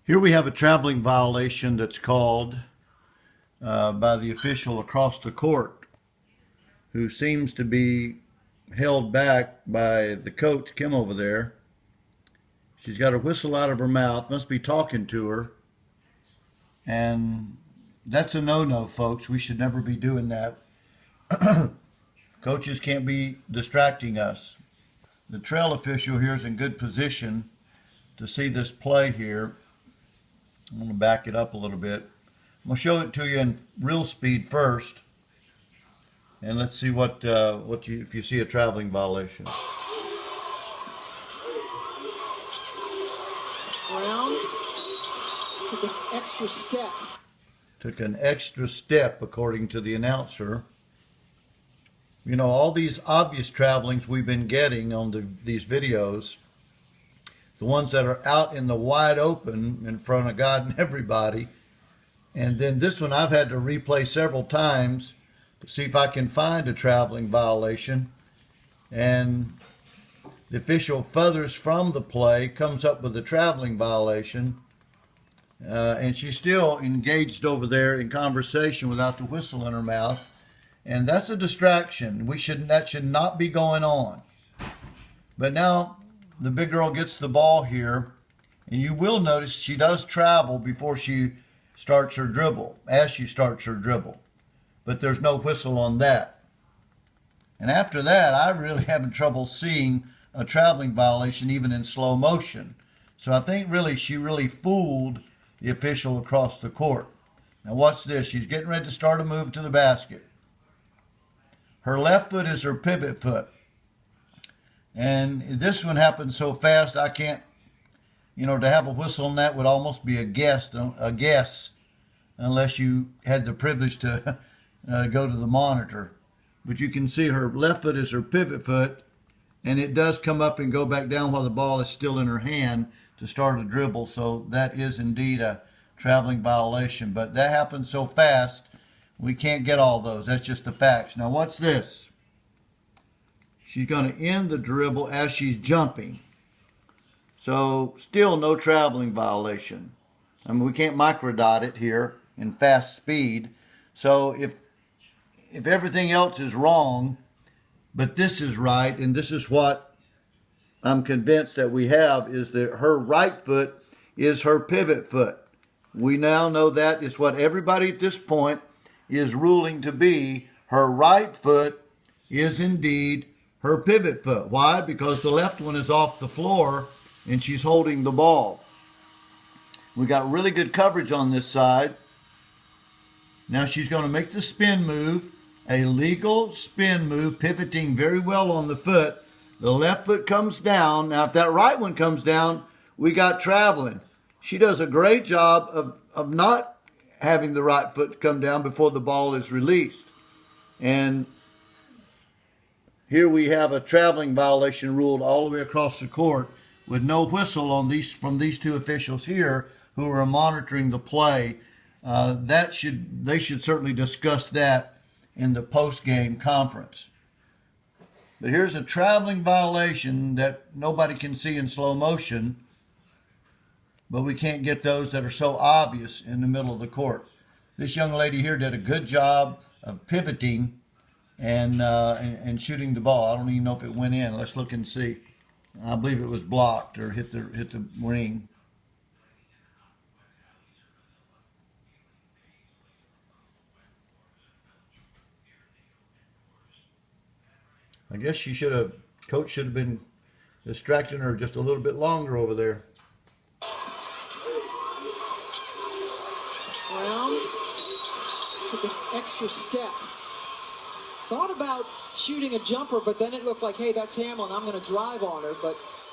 Here we have a traveling violation that's called by the official across the court, who seems to be held back by the coach, Kim, over there. She's got her whistle out of her mouth, must be talking to her. And that's a no-no, folks. We should never be doing that. Coaches can't be distracting us. The trail official here is in good position to see this play here. I'm going to back it up a little bit. I'm going to show it to you in real speed first, and let's see if you see a traveling violation. Brown took this extra step. Took an extra step, according to the announcer. You know, all these obvious travelings we've been getting on these videos, the ones that are out in the wide open in front of God and everybody. And then this one I've had to replay several times to see if I can find a traveling violation. And the official furthers from the play, comes up with a traveling violation. And she's still engaged over there in conversation without the whistle in her mouth. And that's a distraction. That should not be going on. But now the big girl gets the ball here, and you will notice she does travel before she starts her dribble, as she starts her dribble. But there's no whistle on that. And after that, I really having trouble seeing a traveling violation even in slow motion. So I think she really fooled the official across the court. Now watch this. She's getting ready to start a move to the basket. Her left foot is her pivot foot. And this one happened so fast, I can't, to have a whistle on that would almost be a guess, unless you had the privilege to go to the monitor. But you can see her left foot is her pivot foot, and it does come up and go back down while the ball is still in her hand to start a dribble. So that is indeed a traveling violation. But that happens so fast, we can't get all those. That's just the facts. Now watch this. She's going to end the dribble as she's jumping. So still no traveling violation. I mean, we can't microdot it here in fast speed. So if everything else is wrong, but this is right, and this is what I'm convinced that we have, is that her right foot is her pivot foot. We now know that is what everybody at this point is ruling to be. Her right foot is indeed her pivot foot. Why? Because the left one is off the floor and she's holding the ball. We got really good coverage on this side. Now she's going to make the spin move, a legal spin move, pivoting very well on the foot. The left foot comes down. Now if that right one comes down, we got traveling. She does a great job of not having the right foot come down before the ball is released. And here we have a traveling violation ruled all the way across the court with no whistle on from these two officials here who are monitoring the play. They should certainly discuss that in the post-game conference. But here's a traveling violation that nobody can see in slow motion, but we can't get those that are so obvious in the middle of the court. This young lady here did a good job of pivoting and shooting the ball. I don't even know if it went in. Let's look and see. I believe it was blocked or hit the ring. I guess coach should have been distracting her just a little bit longer over there. Brown took this extra step. Thought about shooting a jumper, but then it looked like, hey, that's Hamlin. I'm going to drive on her. But